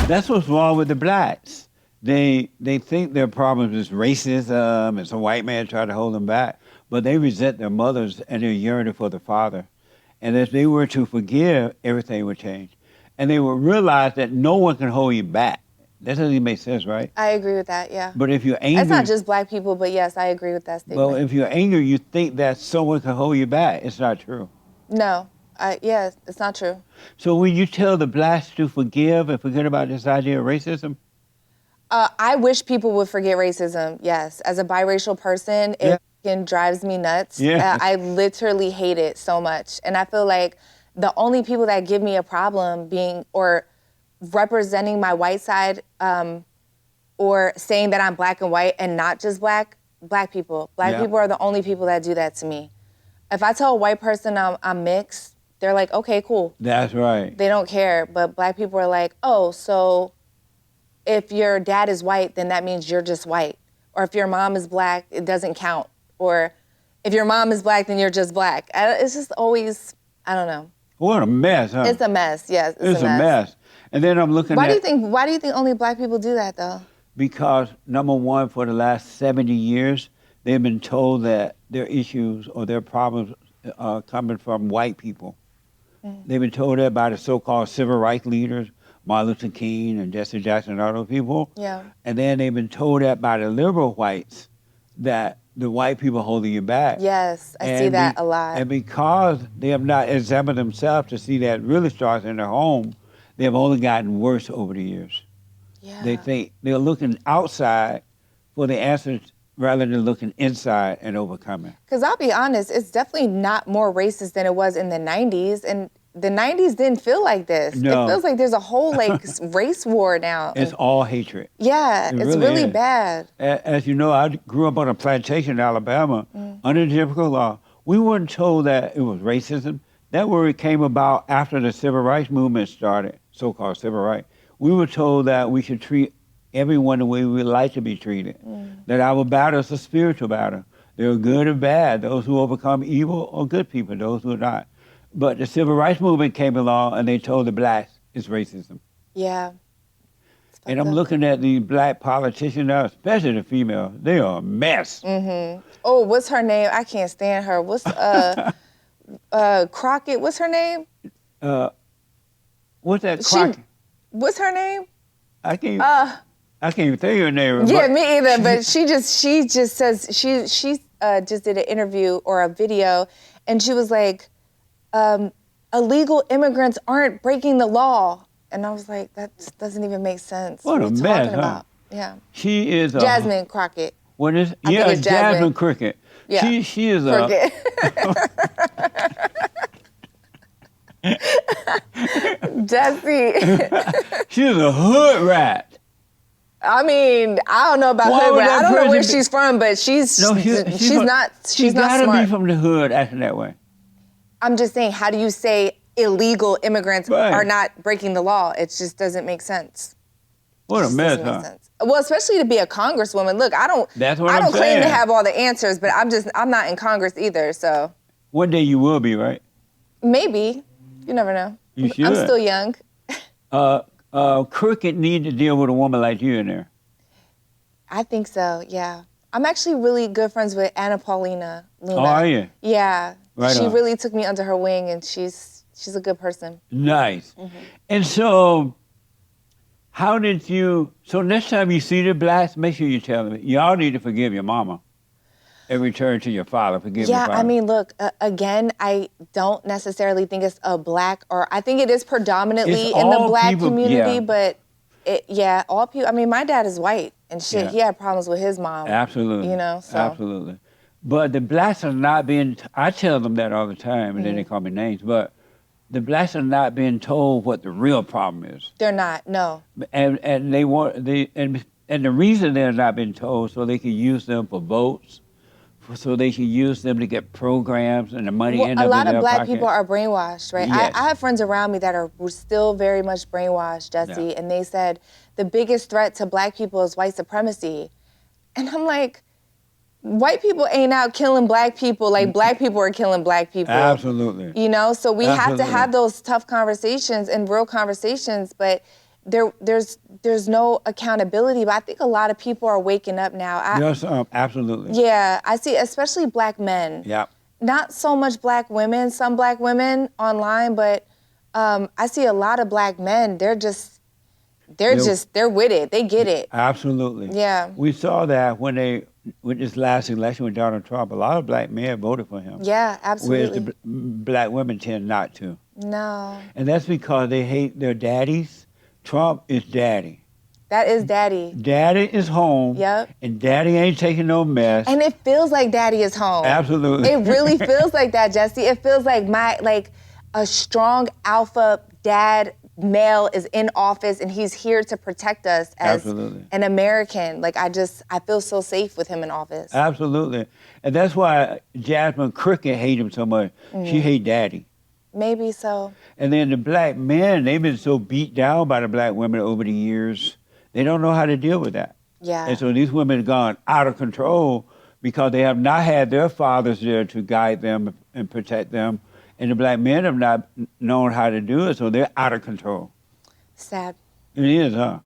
That's what's wrong with the blacks. They think their problem is racism and some white man trying to hold them back, but they resent their mothers and they're yearning for the father. And if they were to forgive, everything would change. And they would realize that no one can hold you back. That doesn't even make sense, right? I agree with that, yeah. But if you're angry... It's not just black people, but yes, I agree with that statement. Well, if you're angry, you think that someone can hold you back. It's not true. No, yes, it's not true. So when you tell the blacks to forgive and forget about this idea of racism? I wish people would forget racism, yes. As a biracial person, it drives me nuts. Yeah. I literally hate it so much. And I feel like the only people that give me a problem being, or representing my white side, or saying that I'm black and white and not just black people. Black people are the only people that do that to me. If I tell a white person I'm mixed, they're like, okay, cool. That's right. They don't care, but black people are like, oh, so if your dad is white, then that means you're just white. Or if your mom is black, it doesn't count. Or if your mom is black, then you're just black. It's just always, I don't know. What a mess, huh? It's a mess, yes. It's a mess. And then I'm looking Why do you think only black people do that, though? Because, number one, for the last 70 years, they've been told that their issues or their problems are coming from white people. They've been told that by the so-called civil rights leaders, Martin Luther King and Jesse Jackson and all those people. Yeah. And then they've been told that by the liberal whites that the white people holding you back. Yes, I see that a lot. And because they have not examined themselves to see that it really starts in their home, they have only gotten worse over the years. Yeah. They think they're looking outside for the answers rather than looking inside and overcoming. Because I'll be honest, it's definitely not more racist than it was in the 90s. And the 90s didn't feel like this. No. It feels like there's a whole race war now. It's all hatred. Yeah, it's really is. bad. As you know, I grew up on a plantation in Alabama under the Jim Crow law. We weren't told that it was racism. That word came about after the civil rights movement started, so-called civil rights. We were told that we should treat everyone the way we would like to be treated, that our battle is a spiritual battle. There are good and bad. Those who overcome evil are good people, those who are not. But the civil rights movement came along and they told the blacks it's racism. Yeah. And I'm looking at these black politicians now, especially the females. They are a mess. Oh, what's her name? I can't stand her. What's Crockett? What's her name? What's that Crockett? What's her name? I can't even tell you her name. Yeah, me either. But she just says she just did an interview or a video, and she was like, illegal immigrants aren't breaking the law. And I was like, that doesn't even make sense. What a mess, huh? Yeah. She is Jasmine Crockett. What is? I think it's Jasmine Crockett. Yeah. She is Crockett. Jesse. She's a hood rat. I mean, I don't know about hood rat. I don't know where she's from, but she's not smart. She gotta be from the hood acting that way. I'm just saying, how do you say illegal immigrants are not breaking the law? It just doesn't make sense. What a mess, huh? Well, especially to be a congresswoman. Look, I don't claim to have all the answers, but I'm not in Congress either, so. One day you will be, right? Maybe. You never know. You should. I'm still young. Crockett need to deal with a woman like you in there. I think so, yeah. I'm actually really good friends with Anna Paulina Luna. Oh, are you? Yeah. Right she on. really took me under her wing, and she's a good person. Nice. And so, how did you, so next time you see the blacks, make sure you tell them, y'all need to forgive your mama and return to your father, forgive your father. Yeah, I mean, look, again, I don't necessarily think it's a black, or I think it is predominantly in the black community, but all people, I mean, my dad is white, and shit, he had problems with his mom. Absolutely. You know, so. Absolutely. But the blacks are not being, I tell them that all the time, and then they call me names, but the blacks are not being told what the real problem is. They're not, no. And they want, and the reason they're not being told so they can use them for votes, so they can use them to get programs and the money in their pocket. A lot of black people are brainwashed, right? Yes. I have friends around me that are still very much brainwashed, Jesse, and they said the biggest threat to black people is white supremacy. And I'm like, white people ain't out killing black people like black people are killing black people. Absolutely. You know, so we have to have those tough conversations and real conversations, but there's no accountability. But I think a lot of people are waking up now. Yes, absolutely. Yeah, I see, especially black men. Yeah. Not so much black women, some black women online, but I see a lot of black men. They're with it. They get it. Absolutely. Yeah. We saw that with this last election with Donald Trump, a lot of black men voted for him. Yeah, absolutely. Whereas the black women tend not to. No. And that's because they hate their daddies. Trump is daddy. That is daddy. Daddy is home. Yep. And daddy ain't taking no mess. And it feels like daddy is home. Absolutely. It really feels like that, Jesse. It feels like a strong alpha dad male is in office and he's here to protect us as Absolutely. an American. Like I feel so safe with him in office. Absolutely. And that's why Jasmine Crockett hate him so much. She hate daddy. Maybe so. And then the black men, they've been so beat down by the black women over the years, they don't know how to deal with that. Yeah. And so these women have gone out of control because they have not had their fathers there to guide them and protect them. And the black men have not known how to do it, so they're out of control. Sad. It is, huh?